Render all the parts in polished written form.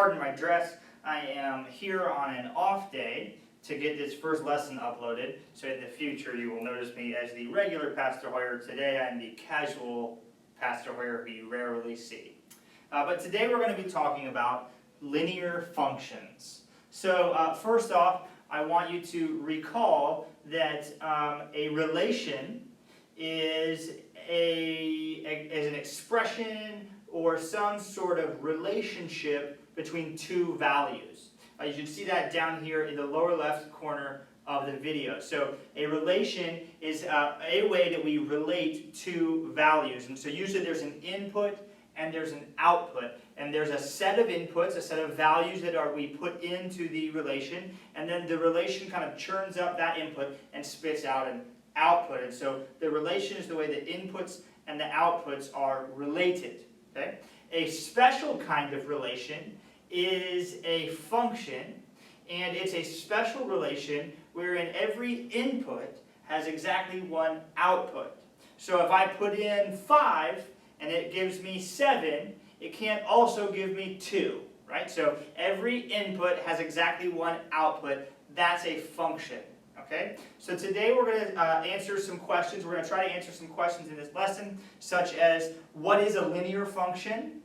pardon my dress. I am here on an off day to get this first lesson uploaded. So in the future, you will notice me as the regular Pastor Hoyer. Today, I'm the casual Pastor Hoyer who you rarely see. But today, we're going to be talking about linear functions. So first off, I want you to recall that a relation is an expression or some sort of relationship between two values. You should see that down here in the lower left corner of the video. So a relation is a way that we relate two values. And so usually there's an input and there's an output. And there's a set of inputs, a set of values that we put into the relation. And then the relation kind of churns up that input and spits out an output. And so the relation is the way the inputs and the outputs are related. Okay? A special kind of relation is a function, and it's a special relation wherein every input has exactly one output. So if I put in 5 and it gives me 7, it can't also give me 2, right? So every input has exactly one output. That's a function. Okay? So today we're going to answer some questions. We're going to try to answer some questions in this lesson, such as what is a linear function?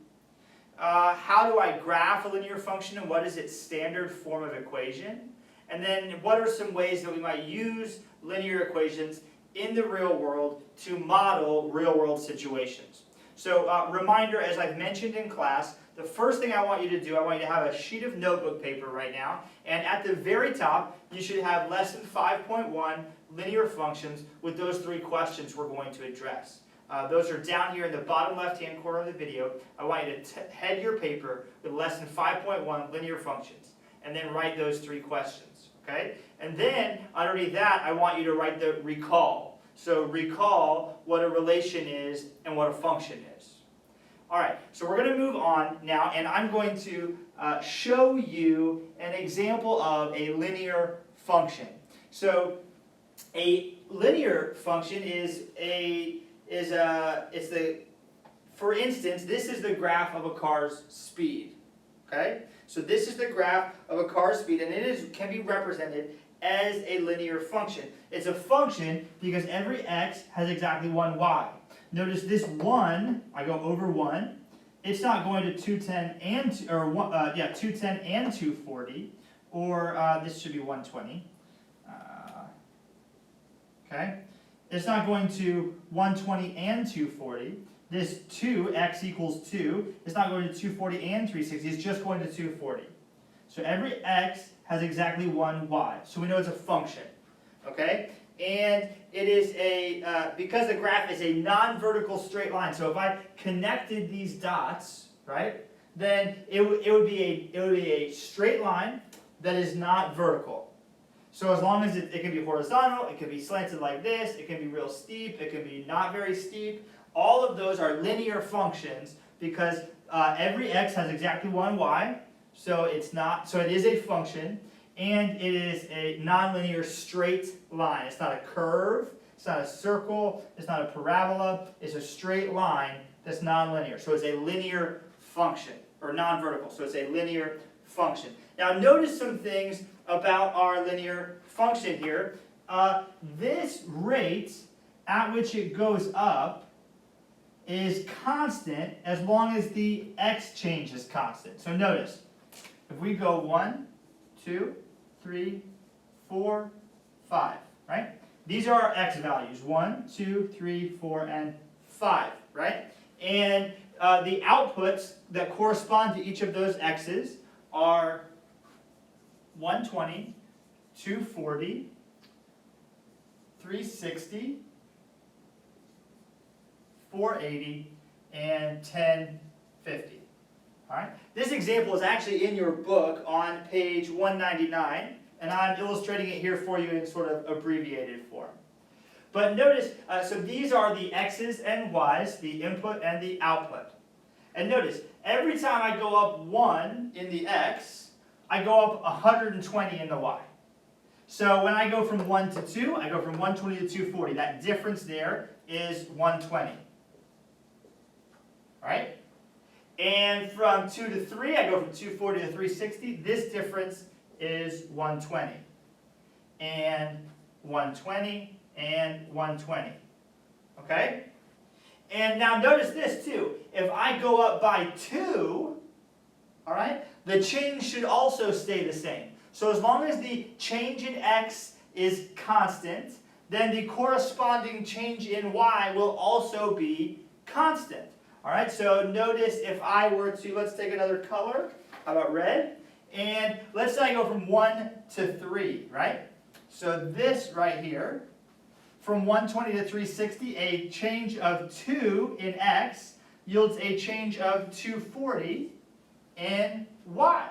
How do I graph a linear function, and what is its standard form of equation? And then what are some ways that we might use linear equations in the real world to model real-world situations? So reminder, as I've mentioned in class, the first thing I want you to do, I want you to have a sheet of notebook paper right now, and at the very top, you should have lesson 5.1, linear functions, with those 3 questions we're going to address. Those are down here in the bottom left-hand corner of the video. I want you to head your paper with lesson 5.1, linear functions, and then write those 3 questions, okay? And then, underneath that, I want you to write the recall. So recall what a relation is and what a function is. All right, so we're going to move on now, and I'm going to show you an example of a linear function. So a linear function for instance, this is the graph of a car's speed. Okay? So this is the graph of a car's speed, and it can be represented as a linear function. It's a function because every x has exactly one y. Notice this 1, I go over 1. It's not going to 210 and 210 and 240, or this should be 120. Okay? It's not going to 120 and 240. This 2, x equals 2, it's not going to 240 and 360, it's just going to 240. So every x has exactly one y. So we know it's a function. Okay? And it is because the graph is a non-vertical straight line, so if I connected these dots, right, then it would be a straight line that is not vertical. So as long as it can be horizontal, it can be slanted like this, it can be real steep, it can be not very steep. All of those are linear functions because every x has exactly one y, so it is a function, and it is a nonlinear straight line. It's not a curve, it's not a circle, it's not a parabola, it's a straight line that's nonlinear. So it's a linear function, or non-vertical, so it's a linear function. Now notice some things about our linear function here. This rate at which it goes up is constant as long as the x change is constant. So notice, if we go 1, 2, 3, 4, 5, right? These are our x values, 1, 2, 3, 4, and 5, right? And the outputs that correspond to each of those x's are 120, 240, 360, 480, and 1050. All right? This example is actually in your book on page 199, and I'm illustrating it here for you in sort of abbreviated form. But notice, so these are the x's and y's, the input and the output. And notice, every time I go up 1 in the x, I go up 120 in the y. So when I go from 1 to 2, I go from 120 to 240. That difference there is 120. All right? And from 2 to 3, I go from 240 to 360. This difference is 120. And 120 and 120. Okay? And now notice this too. If I go up by 2, all right, the change should also stay the same. So as long as the change in x is constant, then the corresponding change in y will also be constant. All right, so notice if I were to, let's take another color, how about red? And let's say I go from 1 to 3, right? So this right here, from 120 to 360, a change of 2 in x yields a change of 240 in y.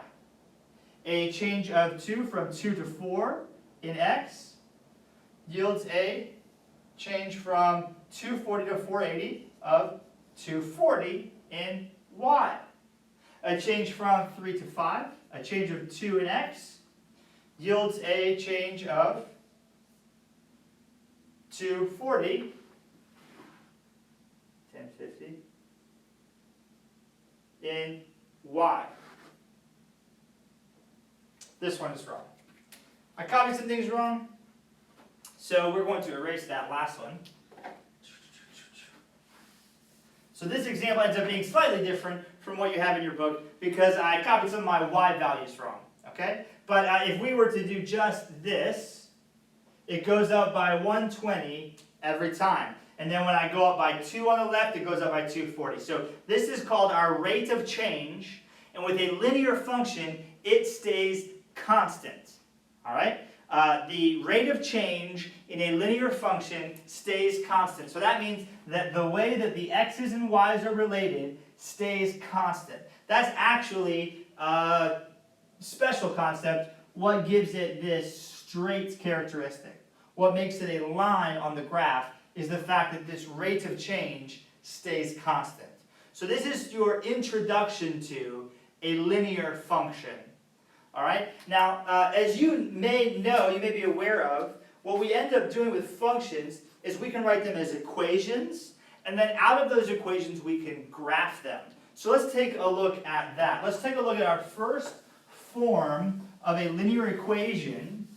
A change of 2 from 2 to 4 in x yields a change from 240 to 480 of 240 in y. A change from 3 to 5, a change of 2 in x, yields a change of 240, 1050, in y. This one is wrong. I copied some things wrong, so we're going to erase that last one. So this example ends up being slightly different from what you have in your book because I copied some of my y values wrong, okay? But if we were to do just this, it goes up by 120 every time. And then when I go up by 2 on the left, it goes up by 240. So this is called our rate of change. And with a linear function, it stays constant. All right? The rate of change in a linear function stays constant. So that means that the way that the x's and y's are related stays constant. That's actually a special concept. What gives it this straight characteristic? What makes it a line on the graph is the fact that this rate of change stays constant. So this is your introduction to a linear function. All right? Now, as you may know, you may be aware of, what we end up doing with functions is we can write them as equations, and then out of those equations we can graph them. So let's take a look at that. Let's take a look at our first form of a linear equation,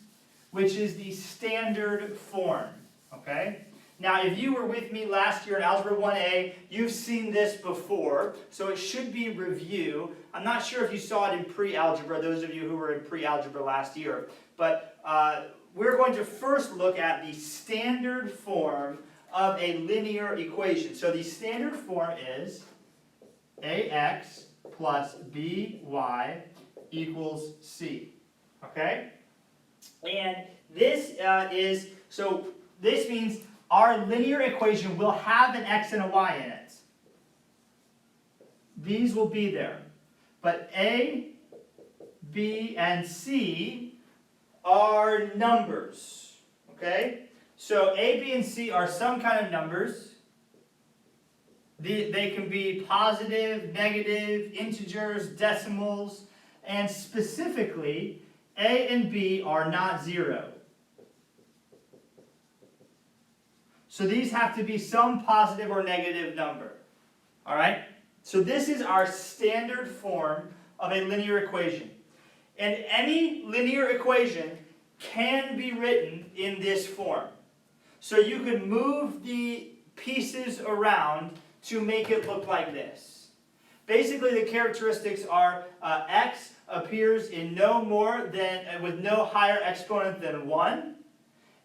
which is the standard form. Okay? Now, if you were with me last year in Algebra 1A, you've seen this before, so it should be review. I'm not sure if you saw it in pre-algebra, those of you who were in pre-algebra last year, but we're going to first look at the standard form of a linear equation. So the standard form is ax plus by equals c. Okay? And this this means our linear equation will have an x and a y in it. These will be there. But a, b, and c are numbers. Okay? So a, b, and c are some kind of numbers. They can be positive, negative, integers, decimals, and specifically, a and b are not 0. So these have to be some positive or negative number. All right? So this is our standard form of a linear equation. And any linear equation can be written in this form. So you can move the pieces around to make it look like this. Basically, the characteristics are x appears in no more than, with no higher exponent than 1.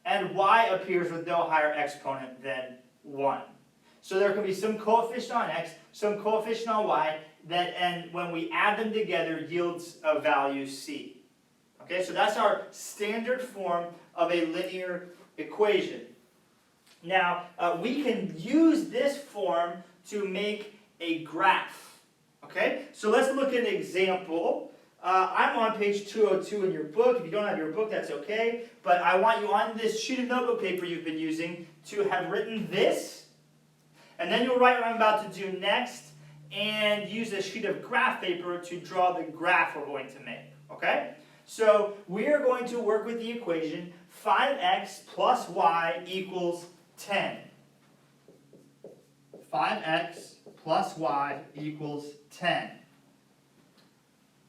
And y appears with no higher exponent than 1. So there can be some coefficient on x, some coefficient on y, and when we add them together yields a value c. Okay, so that's our standard form of a linear equation. Now, we can use this form to make a graph. Okay, so let's look at an example. I'm on page 202 in your book. If you don't have your book, that's okay. But I want you on this sheet of notebook paper you've been using to have written this. And then you'll write what I'm about to do next and use a sheet of graph paper to draw the graph we're going to make. Okay? So we are going to work with the equation 5x plus y equals 10. 5x plus y equals 10.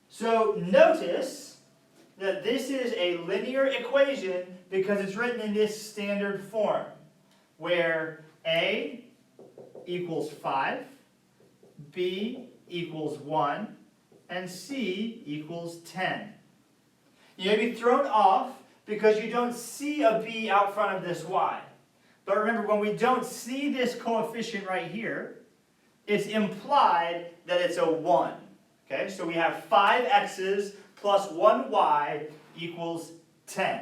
So notice that this is a linear equation because it's written in this standard form, where a equals 5, b equals 1, and c equals 10. You may be thrown off because you don't see a b out front of this y. But remember, when we don't see this coefficient right here, it's implied that it's a 1. Okay, so we have 5 x's plus 1 y equals 10.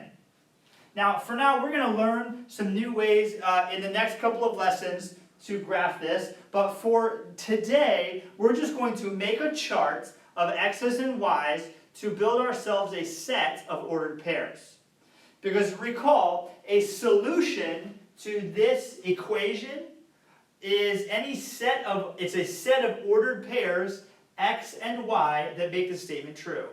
Now, for now, we're going to learn some new ways in the next couple of lessons to graph this. But for today, we're just going to make a chart of x's and y's to build ourselves a set of ordered pairs. Because recall, a solution to this equation is it's a set of ordered pairs, x and y, that make the statement true.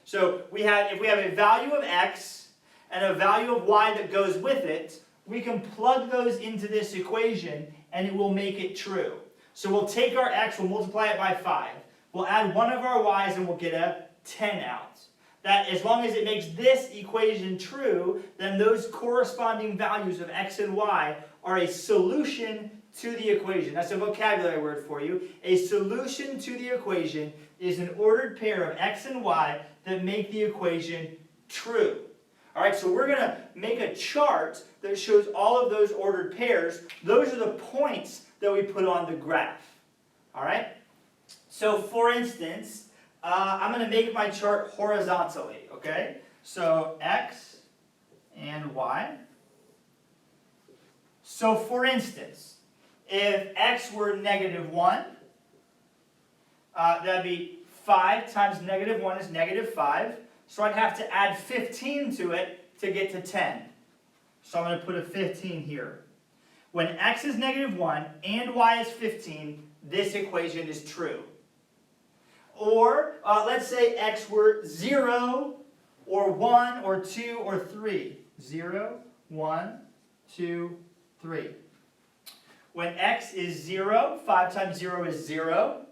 So if we have a value of x and a value of y that goes with it, we can plug those into this equation and it will make it true. So we'll take our x, we'll multiply it by 5. We'll add one of our y's and we'll get a 10 out. That as long as it makes this equation true, then those corresponding values of x and y are a solution to the equation. That's a vocabulary word for you. A solution to the equation is an ordered pair of x and y that make the equation true. All right, so we're going to make a chart that shows all of those ordered pairs. Those are the points that we put on the graph. All right? So for instance, I'm going to make my chart horizontally, okay? So x and y. So for instance, if x were -1, that'd be 5 times -1 is -5. So I'd have to add 15 to it to get to 10. So I'm going to put a 15 here. When x is -1 and y is 15, this equation is true. Or let's say x were 0 or 1 or 2 or 3. 0, 1, 2, 3. When x is 0, 5 times 0 is 0.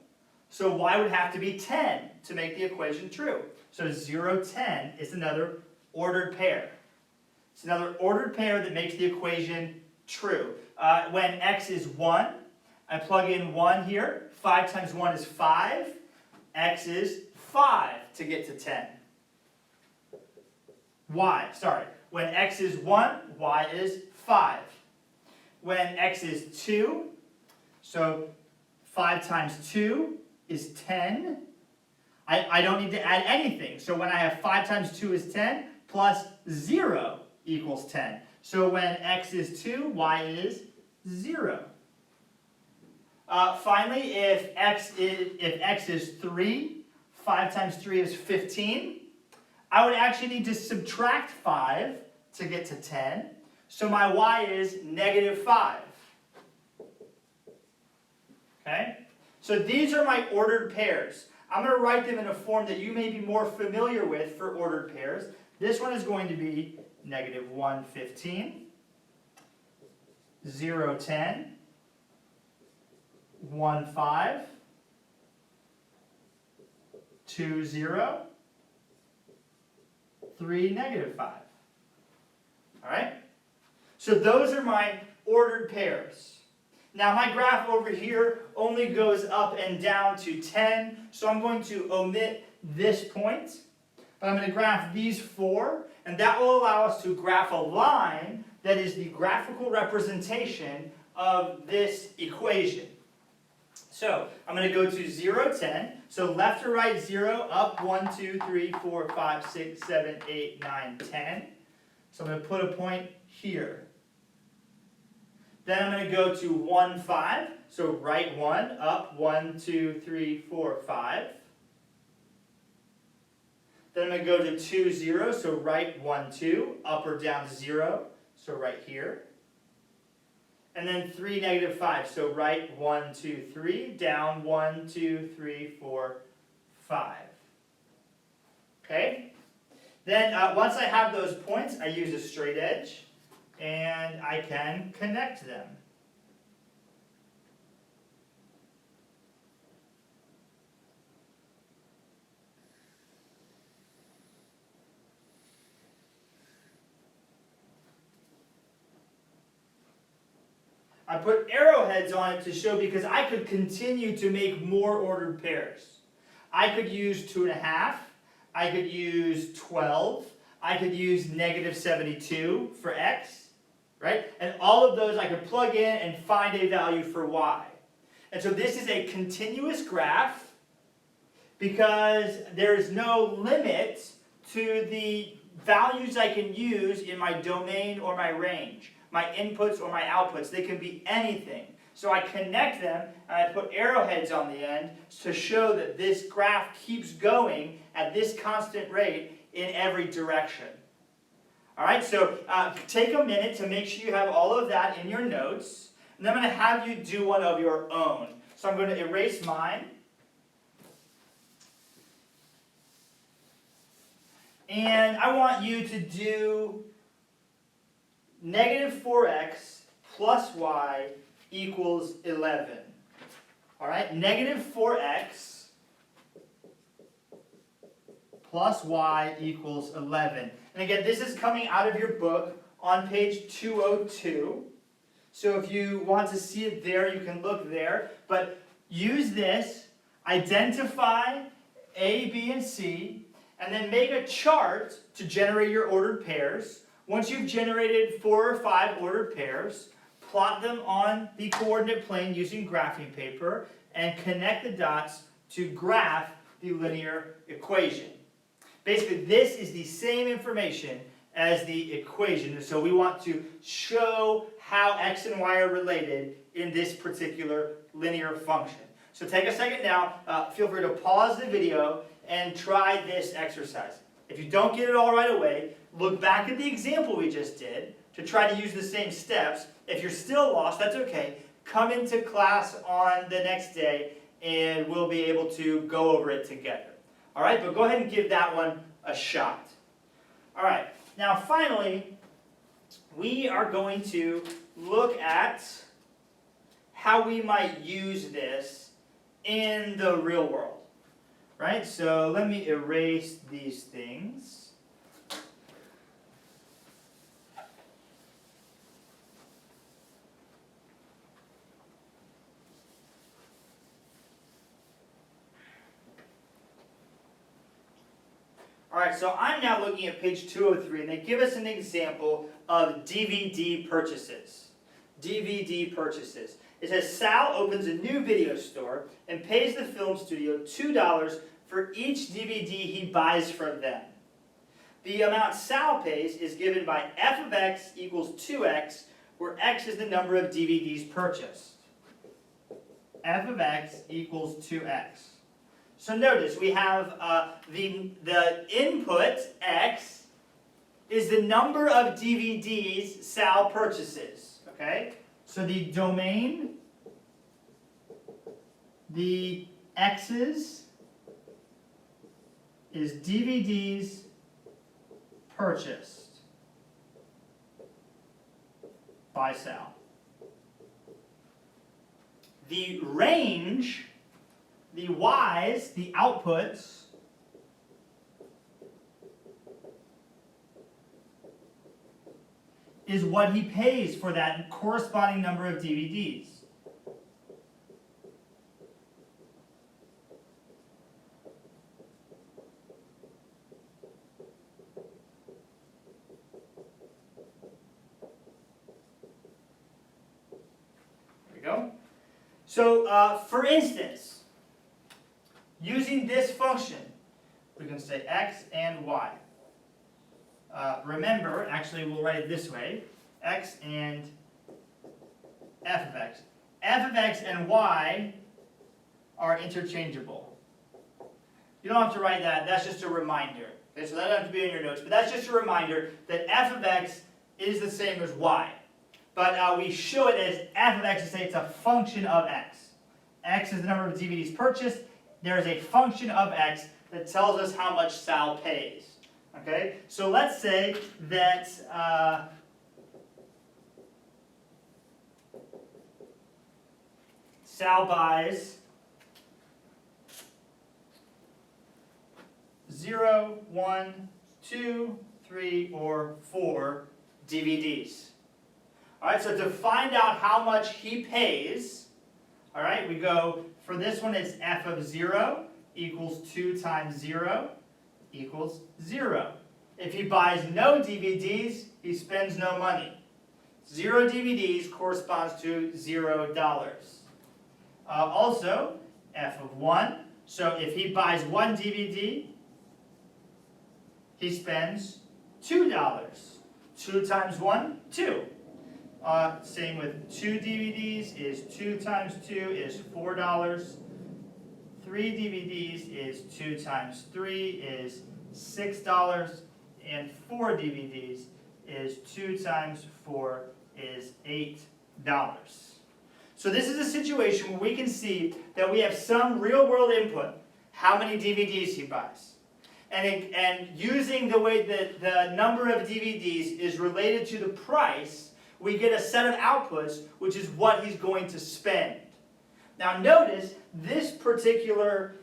So y would have to be 10 to make the equation true. So 0, 10 is another ordered pair. It's another ordered pair that makes the equation true. When x is 1, I plug in 1 here. 5 times 1 is 5. X is 5 to get to 10. When x is 1, y is 5. When x is 2, so 5 times 2 is 10. I don't need to add anything. So when I have 5 times 2 is 10, plus 0 equals 10. So when x is 2, y is 0. Finally, if x is 3, 5 times 3 is 15, I would actually need to subtract 5 to get to 10. So my y is -5. Okay? So these are my ordered pairs. I'm going to write them in a form that you may be more familiar with for ordered pairs. This one is going to be -1, 15, 0, 10, 1, 5, 2, 0, 3, -5. All right? So those are my ordered pairs. Now my graph over here only goes up and down to 10, so I'm going to omit this point. But I'm going to graph these 4, and that will allow us to graph a line that is the graphical representation of this equation. So I'm going to go to 0, 10. So left to right 0, up 1, 2, 3, 4, 5, 6, 7, 8, 9, 10. So I'm going to put a point here. Then I'm going to go to 1, 5. So right 1, up 1, 2, 3, 4, 5. Then I'm going to go to 2, 0. So right 1, 2, up or down 0. So right here. And then 3, -5. So right 1, 2, 3, down 1, 2, 3, 4, 5. Okay? Then once I have those points, I use a straight edge, and I can connect them. I put arrowheads on it to show because I could continue to make more ordered pairs. I could use 2.5, I could use 12, I could use negative 72 for x, right? And all of those I could plug in and find a value for y. And so this is a continuous graph because there is no limit to the values I can use in my domain or my range, my inputs or my outputs. They can be anything. So I connect them and I put arrowheads on the end to show that this graph keeps going at this constant rate in every direction. All right, so take a minute to make sure you have all of that in your notes. And then I'm going to have you do one of your own. So I'm going to erase mine. And I want you to do negative 4x plus y equals 11. All right, negative 4x plus y equals 11. And again, this is coming out of your book on page 202. So if you want to see it there, you can look there. But use this, identify A, B, and C, and then make a chart to generate your ordered pairs. Once you've generated 4 or 5 ordered pairs, plot them on the coordinate plane using graphing paper, and connect the dots to graph the linear equation. Basically, this is the same information as the equation, so we want to show how x and y are related in this particular linear function. So take a second now, feel free to pause the video and try this exercise. If you don't get it all right away, look back at the example we just did to try to use the same steps. If you're still lost, that's okay. Come into class on the next day and we'll be able to go over it together. All right, but go ahead and give that one a shot. All right, now finally, we are going to look at how we might use this in the real world. Right, so let me erase these things. All right, so I'm now looking at page 203, and they give us an example of DVD purchases. DVD purchases. It says Sal opens a new video store and pays the film studio $2 for each DVD he buys from them. The amount Sal pays is given by f of x equals 2x, where x is the number of DVDs purchased. F of x equals 2x. So notice we have the input, x, is the number of DVDs Sal purchases. Okay? So the domain, the x's, is DVDs purchased by Sal. The range, the y's, the outputs, is what he pays for that corresponding number of DVDs. Go. So, for instance, using this function, we can say x and y. Remember, actually we'll write it this way, x and f of x. F of x and y are interchangeable. You don't have to write that, that's just a reminder. Okay, so that doesn't have to be in your notes, but that's just a reminder that f of x is the same as y. But we show it as f of x to say it's a function of x. X is the number of DVDs purchased. There is a function of x that tells us how much Sal pays. Okay, so let's say that Sal buys 0, 1, 2, 3, or 4 DVDs. All right, so to find out how much he pays, all right, we go, for this one it's f of 0 equals 2 times 0 equals 0. If he buys no DVDs, he spends no money. 0 DVDs corresponds to $0. Also, f of 1, so if he buys 1 DVD, he spends $2. 2 times 1, 2. Same with 2 DVDs is 2 times 2 is $4. 3 DVDs is 2 times 3 is $6. And 4 DVDs is 2 times 4 is $8. So this is a situation where we can see that we have some real-world input, how many DVDs he buys. And using the way that the number of DVDs is related to the price, we get a set of outputs, which is what he's going to spend. Now notice, this particular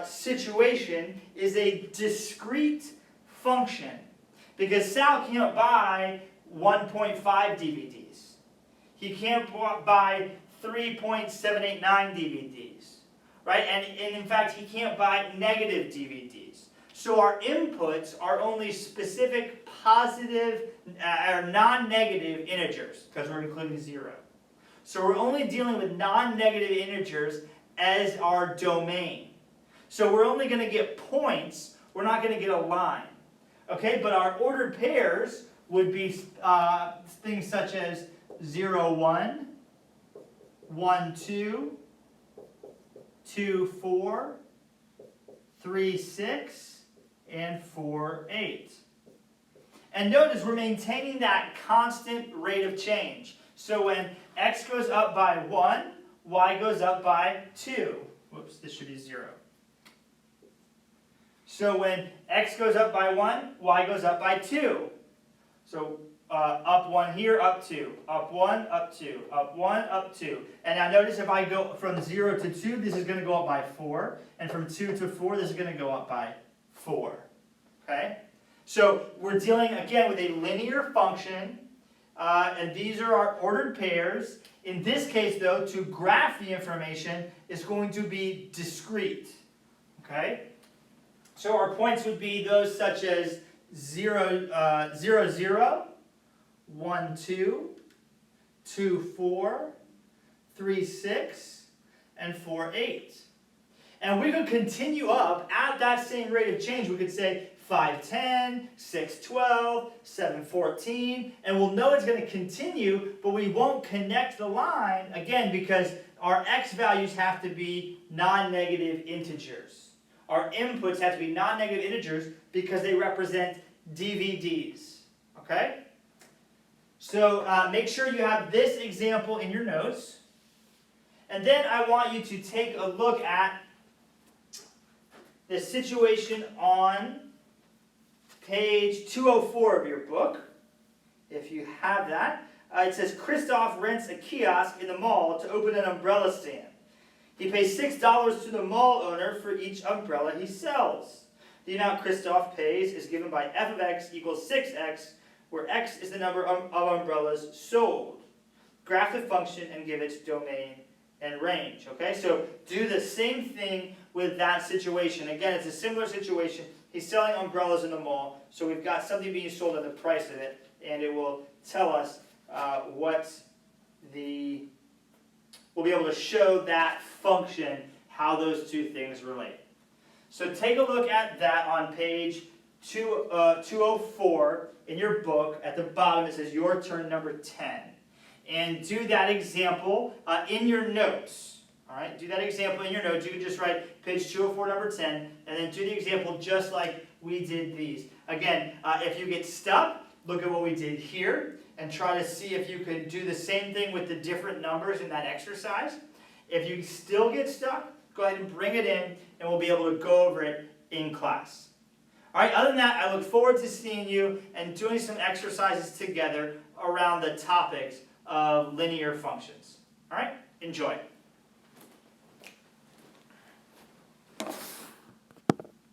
situation is a discrete function, because Sal can't buy 1.5 DVDs. He can't buy 3.789 DVDs, right? And in fact, he can't buy negative DVDs. So our inputs are only specific positive or non-negative integers, because we're including 0. So we're only dealing with non-negative integers as our domain. So we're only going to get points, we're not going to get a line. Okay, but our ordered pairs would be things such as 0, 1, 1, 2, 2, 4, 3, 6, and 4, 8. And notice we're maintaining that constant rate of change. So when x goes up by 1, y goes up by 2. Whoops, this should be 0. So when x goes up by 1, y goes up by 2. So up 1 here, up 2. Up 1, up 2. Up 1, up 2. And now notice if I go from 0 to 2, this is going to go up by 4. And from 2 to 4, this is going to go up by 4. Okay? So we're dealing, again, with a linear function. And these are our ordered pairs. In this case, though, to graph the information is going to be discrete. Okay? So our points would be those such as 0, 0, 0, 1, 2, 2, 4, 3, 6, and 4, 8. And we could continue up at that same rate of change. We could say 5, 10, 6, 12, 7, 14, and we'll know it's going to continue, but we won't connect the line, again, because our x values have to be non-negative integers. Our inputs have to be non-negative integers because they represent DVDs. Okay? So make sure you have this example in your notes. And then I want you to take a look at the situation on page 204 of your book, if you have that. It says, Christoph rents a kiosk in the mall to open an umbrella stand. He pays $6 to the mall owner for each umbrella he sells. The amount Christoph pays is given by f of x equals 6x, where x is the number of umbrellas sold. Graph the function and give its domain and range. Okay, so do the same thing with that situation. Again, it's a similar situation. He's selling umbrellas in the mall, so we've got something being sold at the price of it, and it will tell us we'll be able to show that function, how those two things relate. So take a look at that on page 204 in your book. At the bottom it says your turn number 10. And do that example in your notes. All right, do that example in your notes. You can just write page 204 number 10, and then do the example just like we did these. Again, if you get stuck, look at what we did here and try to see if you can do the same thing with the different numbers in that exercise. If you still get stuck, go ahead and bring it in, and we'll be able to go over it in class. All right, other than that, I look forward to seeing you and doing some exercises together around the topics of linear functions. All right, enjoy.